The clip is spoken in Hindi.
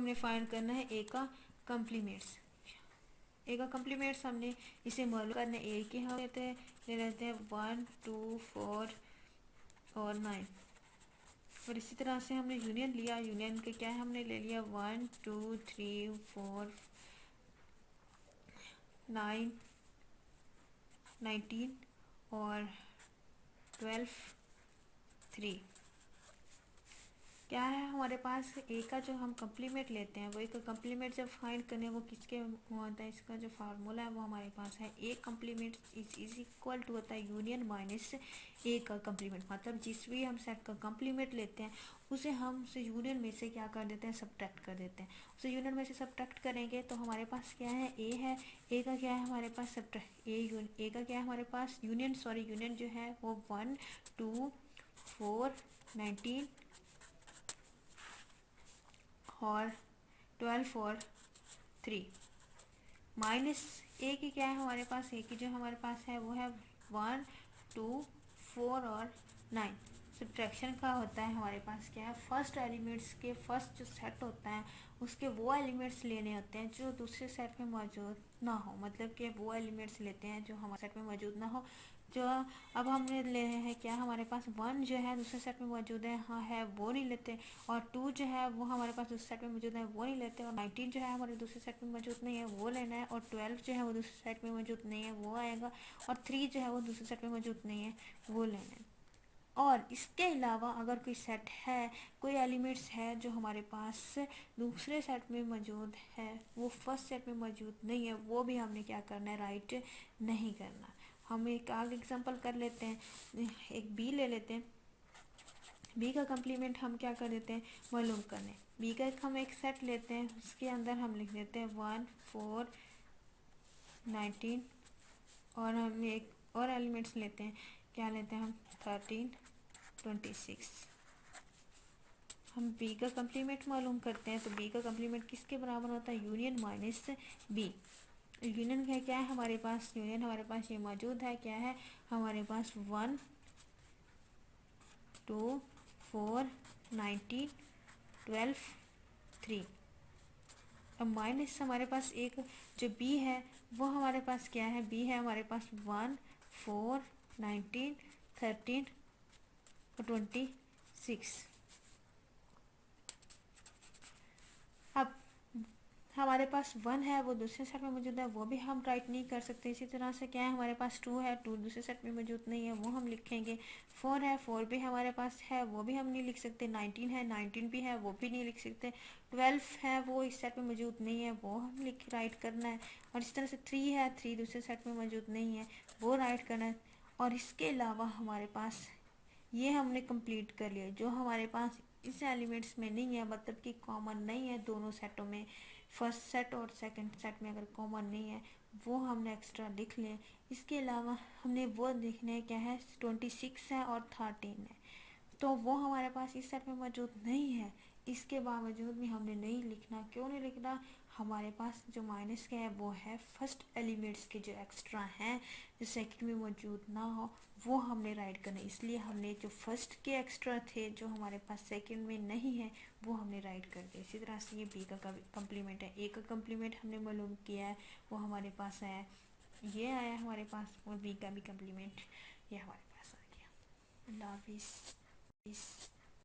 हमने फाइंड करना है ए का कम्प्लीमेंट्स। ए का कम्प्लीमेंट्स हमने इसे मालूम करना है। ए के हम ले लेते हैं 1 2 4 और 9। और इसी तरह से हमने यूनियन लिया, यूनियन के क्या है हमने ले लिया 1 2 3 4 9 19 और 12 3। क्या है हमारे पास ए का जो हम कम्प्लीमेंट लेते हैं वो एक कम्प्लीमेंट जब फाइंड करने वो किसके होता है, इसका जो फार्मूला है वो हमारे पास है A complement is equal to होता है यूनियन माइनस ए का कम्प्लीमेंट। मतलब जिस भी हम सेट का कम्प्लीमेंट लेते हैं उसे हम उसे यूनियन में से क्या कर देते हैं, सब्ट्रैक्ट कर देते हैं। उसे यूनियन में से सब्ट्रैक्ट करेंगे तो हमारे पास क्या है ए का क्या है हमारे पास सब्ट्रैक्ट ए का क्या है हमारे पास यूनियन जो है वो 1 2 4 19 और 12 और 3 माइनस ए की क्या है हमारे पास, ए की जो हमारे पास है वो है 1 2 4 और 9। सब्ट्रैक्शन का होता है हमारे पास क्या है, फर्स्ट एलिमेंट्स के फर्स्ट जो सेट होता है उसके वो एलिमेंट्स लेने होते हैं जो दूसरे सेट में मौजूद ना हो। मतलब कि वो एलिमेंट्स लेते हैं जो हमारे सेट में मौजूद ना हो। जो अब हमने ले हैं क्या हमारे पास 1 जो है दूसरे सेट में मौजूद है हाँ है वो नहीं लेते, और 2 जो है वो हमारे पास दूसरे सेट में मौजूद है वो नहीं लेते, और 19 जो है हमारे दूसरे सेट में मौजूद नहीं है वो लेना है, और 12 जो है वो दूसरे सेट में मौजूद नहीं है वो आएगा, और 3 जो है वो दूसरे सेट में मौजूद नहीं है वो लेना है। और इसके अलावा अगर कोई सेट है, कोई एलिमेंट्स है जो हमारे पास दूसरे सेट में मौजूद है वो फर्स्ट सेट में मौजूद नहीं है, वो भी हमने क्या करना है, राइट नहीं करना। हम एक आगे एग्जांपल कर लेते हैं, एक बी ले लेते हैं। बी का कम्प्लीमेंट हम क्या कर देते हैं, मालूम करने। बी का हम एक सेट लेते हैं, उसके अंदर हम लिख देते हैं 1 4 19 और हम एक और एलिमेंट्स लेते हैं, क्या लेते हैं हम 13 26। हम बी का कम्प्लीमेंट मालूम करते हैं तो बी का कम्प्लीमेंट किसके बराबर होता है, यूनियन माइनस बी। यूनियन है क्या है हमारे पास, यूनियन हमारे पास ये मौजूद है क्या है हमारे पास 1 2 4 19 12 3। अब माइनस हमारे पास एक जो बी है वो हमारे पास क्या है, बी है हमारे पास 1 4 19 13 और 26। अब हमारे पास 1 है वो दूसरे सेट में मौजूद है वो भी हम राइट नहीं कर सकते। इसी तरह से क्या है हमारे पास 2 है, 2 दूसरे सेट में मौजूद नहीं है वो हम लिखेंगे। 4 है, 4 भी हमारे पास है वो भी हम नहीं लिख सकते। 19 है, 19 भी है वो भी नहीं लिख सकते। 12 है वो इस सेट में मौजूद नहीं है वो हम राइट करना है। और इस तरह से 3 है, 3 दूसरे सेट में मौजूद नहीं है वो राइट करना है। और इसके अलावा हमारे पास ये हमने कंप्लीट कर लिया जो हमारे पास इस एलिमेंट्स में नहीं है, मतलब कि कॉमन नहीं है दोनों सेटों में, फर्स्ट सेट और सेकंड सेट में अगर कॉमन नहीं है वो हमने एक्स्ट्रा लिख लिया। इसके अलावा हमने वो देखने क्या है 26 है और 13 है तो वो हमारे पास इस सेट में मौजूद नहीं है। इसके बावजूद भी हमने नहीं लिखना, क्यों नहीं लिखना, हमारे पास जो माइनस के है वो है फर्स्ट एलिमेंट्स के जो एक्स्ट्रा हैं जो सेकंड में मौजूद ना हो वो हमने राइट करना। इसलिए हमने जो फर्स्ट के एक्स्ट्रा थे जो हमारे पास सेकंड में नहीं है वो हमने राइट कर दिया। इसी तरह से ये बी का कम्प्लीमेंट है। ए का कम्प्लीमेंट हमने मालूम किया है वो हमारे पास है, ये आया हमारे पास, और बी का भी कम्प्लीमेंट ये हमारे पास आ गया। अल्लाह हाफिज़।